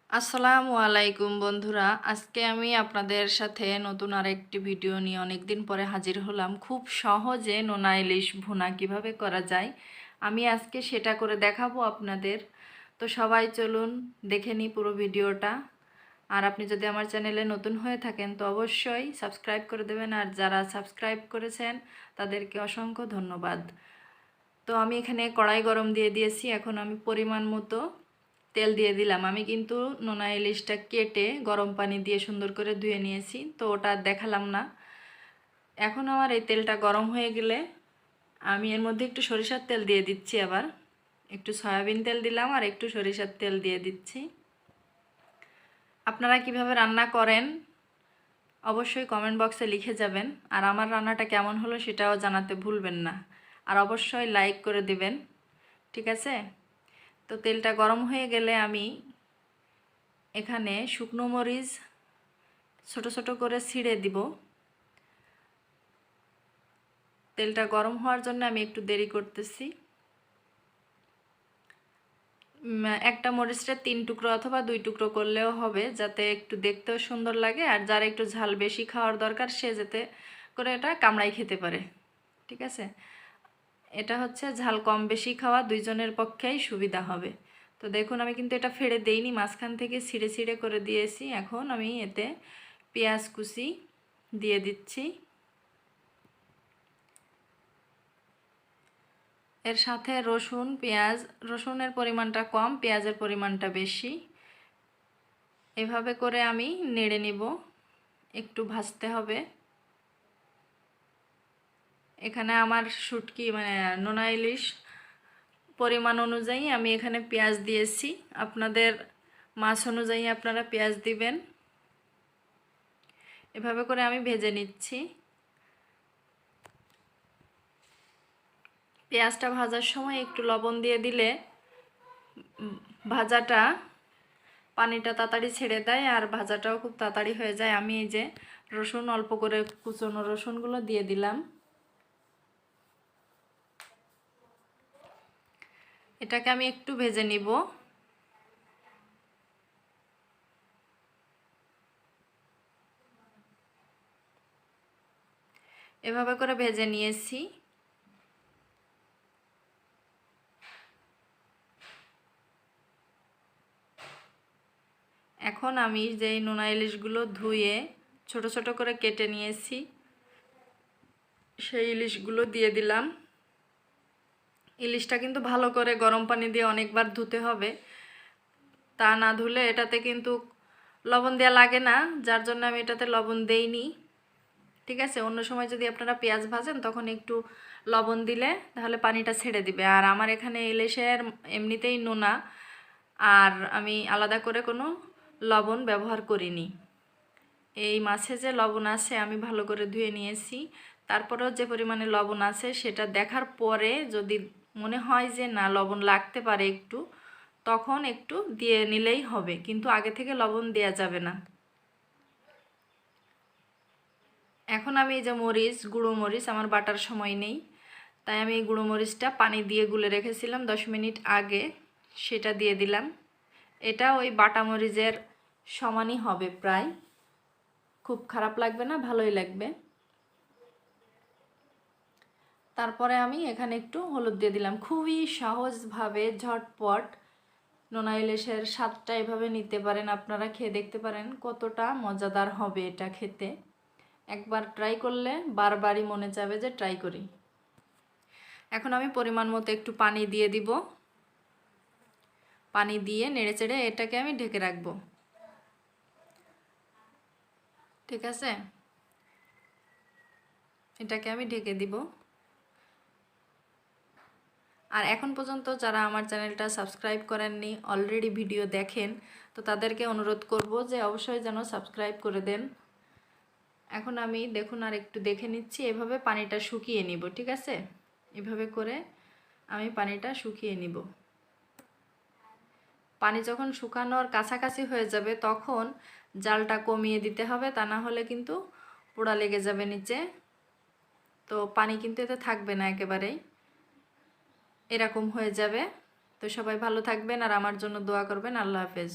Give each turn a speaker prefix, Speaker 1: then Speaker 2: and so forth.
Speaker 1: আসসালামু আলাইকুম বন্ধুরা, আজকে আমি আপনাদের সাথে নতুন আরেকটি ভিডিও নিয়ে অনেক দিন পরে হাজির হলাম। খুব সহজে নোনা ইলিশ ভুনা কিভাবে করা যায় আমি আজকে সেটা করে দেখাবো আপনাদের। তো সবাই চলুন দেখে নিই পুরো ভিডিওটা। আর আপনি যদি আমার চ্যানেলে নতুন হয়ে থাকেন তো অবশ্যই সাবস্ক্রাইব করে দেবেন, আর যারা সাবস্ক্রাইব করেছেন তাদেরকে অসংখ্য ধন্যবাদ। তো আমি এখানে কড়াই গরম দিয়ে দিয়েছি, এখন আমি পরিমাণ মতো তেল দিয়ে দিলাম। আমি কিন্তু নোনা ইলিশটা কেটে গরম পানি দিয়ে সুন্দর করে ধুয়ে নিয়েছি, তো ওটা দেখালাম না। এখন আমার এই তেলটা গরম হয়ে গেলে আমি এর মধ্যে একটু সরিষার তেল দিয়ে দিচ্ছি, আবার একটু সয়াবিন তেল দিলাম আর একটু সরিষার তেল দিয়ে দিচ্ছি। আপনারা কিভাবে রান্না করেন অবশ্যই কমেন্ট বক্সে লিখে যাবেন, আর আমার রান্নাটা কেমন হলো সেটাও জানাতে ভুলবেন না, আর অবশ্যই লাইক করে দিবেন, ঠিক আছে? তো তেলটা গরম হয়ে গেলে আমি এখানে শুকনো মরিচ ছোট ছোট করে ছিঁড়ে দিব। তেলটা গরম হওয়ার জন্য আমি একটু দেরি করতেছি। একটা মরিচটা 3 টুকরো অথবা 2 টুকরো করলেও হবে, যাতে একটু দেখতেও সুন্দর লাগে, আর যারা একটু ঝাল বেশি খাওয়ার দরকার সে যাতে করে এটা কামড়াই খেতে পারে, ঠিক আছে? এটা হচ্ছে ঝাল কম বেশি খাওয়া দুইজনের পক্ষেই সুবিধা হবে। তো দেখুন আমি কিন্তু এটা ফেড়ে দেইনি, মাঝখান থেকে ছিঁড়ে ছিঁড়ে করে দিয়েছি। এখন আমি এতে পেঁয়াজ কুচি দিয়ে দিচ্ছি, এর সাথে রসুন, পেঁয়াজ, রসুনের পরিমাণটা কম, পেঁয়াজের পরিমাণটা বেশি। এভাবে করে আমি নেড়ে নিব, একটু ভাজতে হবে। এখানে আমার শুটকি মানে নোনা ইলিশ পরিমাণ অনুযায়ী আমি এখানে পেঁয়াজ দিয়েছি, আপনাদের মাছ অনুযায়ী আপনারা পেঁয়াজ দিবেন। এভাবে করে আমি ভেজে নিচ্ছি। পেঁয়াজটা ভাজার সময় একটু লবণ দিয়ে দিলে ভাজাটা পানিটা তাড়াতাড়ি ছেড়ে দেয় আর ভাজাটাও খুব তাড়াতাড়ি হয়ে যায়। আমি এই যে রসুন অল্প করে কুচনো রসুনগুলো দিয়ে দিলাম। এটাকে আমি একটু ভেজে নিব। এভাবে করে ভেজে নিয়েছি। এখন আমি যেই নোনা ইলিশগুলো ধুয়ে ছোট ছোট করে কেটে নিয়েছি সেই ইলিশগুলো দিয়ে দিলাম। ইলিশটা কিন্তু ভালো করে গরম পানি দিয়ে অনেকবার ধুতে হবে, তা না ধুলে এটাতে কিন্তু লবণ দেওয়া লাগে না, যার জন্য আমি এটাতে লবণ দেইনি, ঠিক আছে? অন্য সময় যদি আপনারা পেঁয়াজ ভাজেন তখন একটু লবণ দিলে তাহলে পানিটা ছেড়ে দিবে। আর আমার এখানে ইলিশের এমনিতেই নোনা, আর আমি আলাদা করে কোনো লবণ ব্যবহার করিনি। এই মাছে যে লবণ আছে আমি ভালো করে ধুয়ে নিয়েছি, তারপরেও যে পরিমাণে লবণ আছে সেটা দেখার পরে যদি মনে হয় যে না লবণ লাগতে পারে একটু, তখন একটু দিয়ে নিলেই হবে, কিন্তু আগে থেকে লবণ দেওয়া যাবে না। এখন আমি এই যে মরিচ, গুঁড়ো মরিচ আমার বাটার সময় নেই, তাই আমি এই গুঁড়ো মরিচটা পানি দিয়ে গুলে রেখেছিলাম 10 মিনিট আগে, সেটা দিয়ে দিলাম। এটা ওই বাটা মরিচের সমানই হবে প্রায়, খুব খারাপ লাগবে না, ভালোই লাগবে। তারপরে আমি এখানে একটু হলুদ দিয়ে দিলাম। খুবই সহজভাবে ঝটপট নোনা ইলিশের স্বাদটা এভাবে নিতে পারেন, আপনারা খেয়ে দেখতে পারেন কতটা মজাদার হবে এটা খেতে। একবার ট্রাই করলে বারবারই মনে যাবে যে ট্রাই করি। এখন আমি পরিমাণ মতো একটু পানি দিয়ে দিব, পানি দিয়ে নেড়েচেড়ে এটাকে আমি ঢেকে রাখবো, ঠিক আছে? এটাকে আমি ঢেকে দিব। আর এখন পর্যন্ত যারা আমার চ্যানেলটা সাবস্ক্রাইব করেননি, অলরেডি ভিডিও দেখেন, তো তাদেরকে অনুরোধ করব যে অবশ্যই যেন সাবস্ক্রাইব করে দেন। এখন আমি দেখুন আর একটু দেখে নিচ্ছি, এভাবে পানিটা শুকিয়ে নিব, ঠিক আছে? এভাবে করে আমি পানিটা শুকিয়ে নিব। পানি যখন শুকানোর কাছাকাছি হয়ে যাবে তখন জালটা কমিয়ে দিতে হবে, তা না হলে কিন্তু পোড়া লেগে যাবে নিচে। তো পানি কিন্তু এতে থাকবে না একেবারেই, এরকম হয়ে যাবে। তো সবাই ভালো থাকবেন আর আমার জন্য দোয়া করবেন। আল্লাহ হাফেজ।